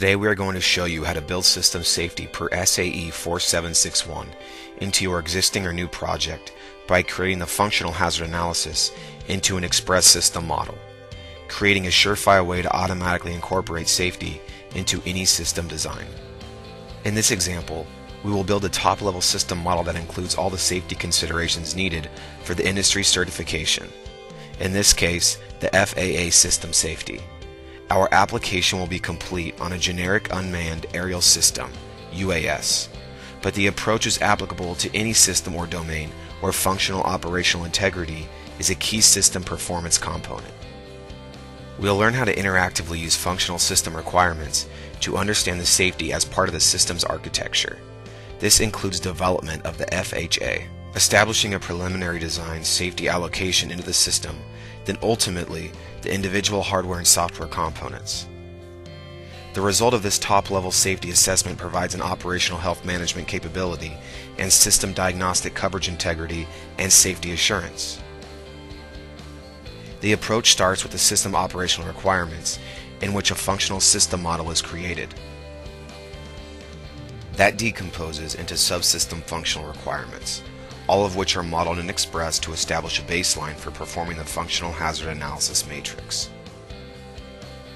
Today we are going to show you how to build system safety per SAE 4761 into your existing or new project by creating the functional hazard analysis into an eXpress system model, creating a surefire way to automatically incorporate safety into any system design. In this example, we will build a top-level system model that includes all the safety considerations needed for the industry certification, in this case, the FAA System Safety. Our application will be complete on a generic unmanned aerial system, UAS, but the approach is applicable to any system or domain where functional operational integrity is a key system performance component. We'll learn how to interactively use functional system requirements to understand the safety as part of the system's architecture. This includes development of the FHA, establishing a preliminary design safety allocation into the system, then ultimately the individual hardware and software components. The result of this top-level safety assessment provides an operational health management capability and system diagnostic coverage integrity and safety assurance. The approach starts with the system operational requirements, in which a functional system model is created. That decomposes into subsystem functional requirements, all of which are modeled and expressed to establish a baseline for performing the functional hazard analysis matrix.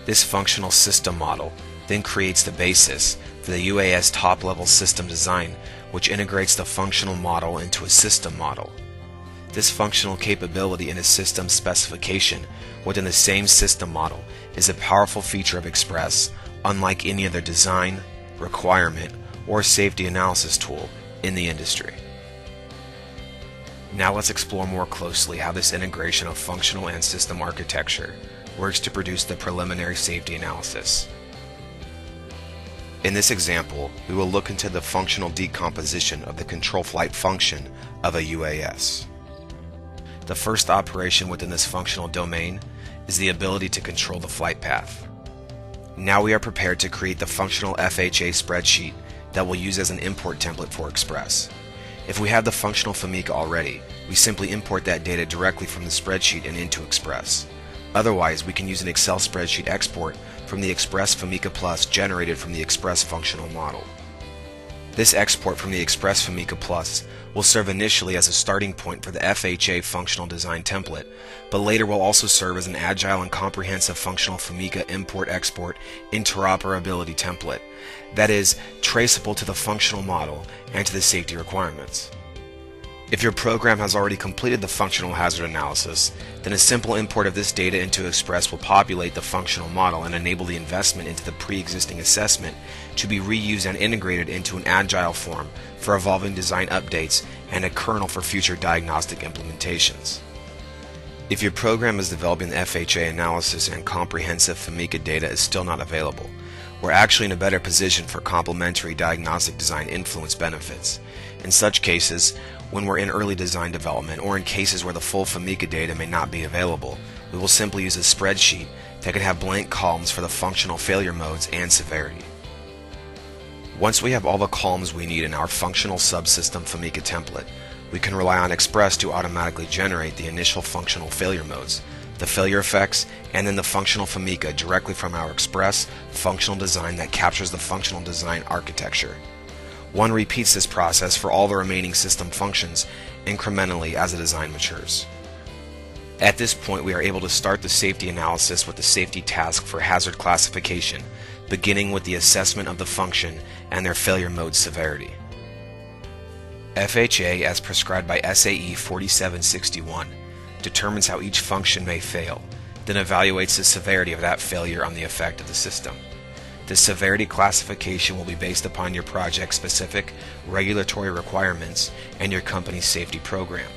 This functional system model then creates the basis for the UAS top-level system design, which integrates the functional model into a system model. This functional capability in a system specification within the same system model is a powerful feature of eXpress, unlike any other design, requirement, or safety analysis tool in the industry. Now let's explore more closely how this integration of functional and system architecture works to produce the preliminary safety analysis. In this example, we will look into the functional decomposition of the control flight function of a UAS. The first operation within this functional domain is the ability to control the flight path. Now we are prepared to create the functional FHA spreadsheet that we'll use as an import template for eXpress. If we have the functional FMECA already, we simply import that data directly from the spreadsheet and into eXpress. Otherwise, we can use an Excel spreadsheet export from the eXpress FMECA Plus generated from the eXpress functional model. This export from the eXpress FMECA Plus will serve initially as a starting point for the FHA functional design template, but later will also serve as an agile and comprehensive functional FMECA import-export interoperability template that is traceable to the functional model and to the safety requirements. If your program has already completed the functional hazard analysis, then a simple import of this data into eXpress will populate the functional model and enable the investment into the pre-existing assessment to be reused and integrated into an agile form for evolving design updates and a kernel for future diagnostic implementations. If your program is developing the FHA analysis and comprehensive FMECA data is still not available, we're actually in a better position for complementary diagnostic design influence benefits. In such cases, when we're in early design development or in cases where the full FMECA data may not be available, we will simply use a spreadsheet that could have blank columns for the functional failure modes and severity. Once we have all the columns we need in our functional subsystem FMECA template, we can rely on eXpress to automatically generate the initial functional failure modes, the failure effects, and then the functional FMECA directly from our eXpress functional design that captures the functional design architecture. One repeats this process for all the remaining system functions incrementally as the design matures. At this point, we are able to start the safety analysis with the safety task for hazard classification, beginning with the assessment of the function and their failure mode severity. FHA, as prescribed by SAE 4761, determines how each function may fail, then evaluates the severity of that failure on the effect of the system. The severity classification will be based upon your project-specific regulatory requirements and your company's safety program.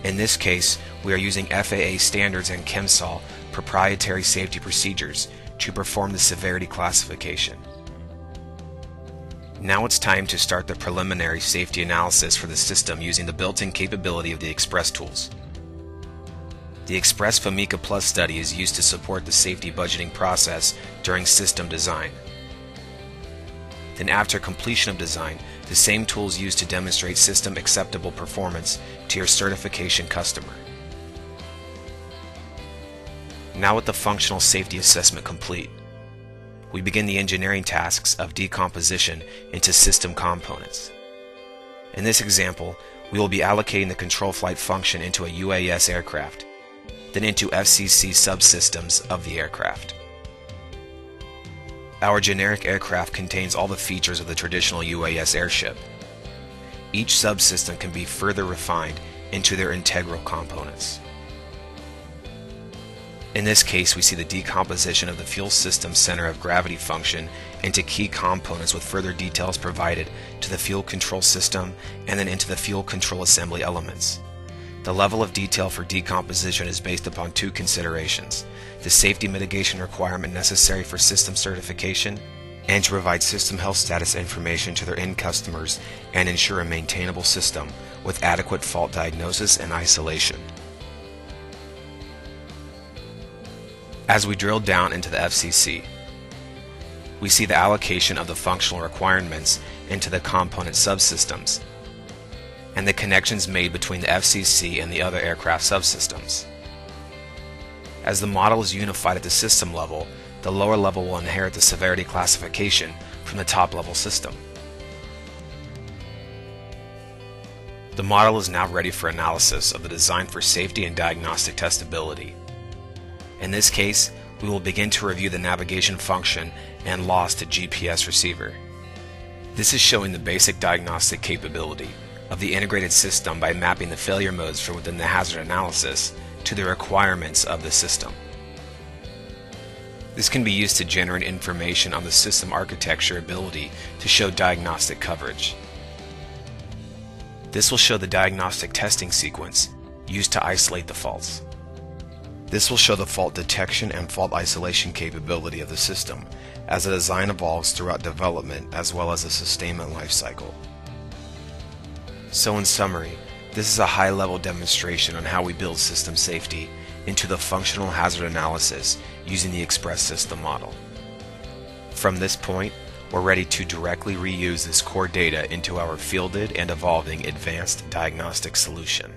In this case, we are using FAA standards and ChemSol proprietary safety procedures to perform the severity classification. Now it's time to start the preliminary safety analysis for the system using the built-in capability of the eXpress tools. The eXpress FMECA Plus study is used to support the safety budgeting process during system design. Then after completion of design, the same tools used to demonstrate system acceptable performance to your certification customer. Now with the functional safety assessment complete, we begin the engineering tasks of decomposition into system components. In this example, we will be allocating the control flight function into a UAS aircraft, then into FCC subsystems of the aircraft. Our generic aircraft contains all the features of the traditional UAS airship. Each subsystem can be further refined into their integral components. In this case, we see the decomposition of the fuel system center of gravity function into key components with further details provided to the fuel control system and then into the fuel control assembly elements. The level of detail for decomposition is based upon two considerations: the safety mitigation requirement necessary for system certification and to provide system health status information to their end customers and ensure a maintainable system with adequate fault diagnosis and isolation. As we drill down into the FCC, we see the allocation of the functional requirements into the component subsystems and the connections made between the FCC and the other aircraft subsystems. As the model is unified at the system level, the lower level will inherit the severity classification from the top level system. The model is now ready for analysis of the design for safety and diagnostic testability. In this case, we will begin to review the navigation function and loss to GPS receiver. This is showing the basic diagnostic capability of the integrated system by mapping the failure modes from within the hazard analysis to the requirements of the system. This can be used to generate information on the system architecture ability to show diagnostic coverage. This will show the diagnostic testing sequence used to isolate the faults. This will show the fault detection and fault isolation capability of the system as the design evolves throughout development as well as the sustainment lifecycle. So in summary, this is a high-level demonstration on how we build system safety into the functional hazard analysis using the eXpress system model. From this point, we're ready to directly reuse this core data into our fielded and evolving advanced diagnostic solution.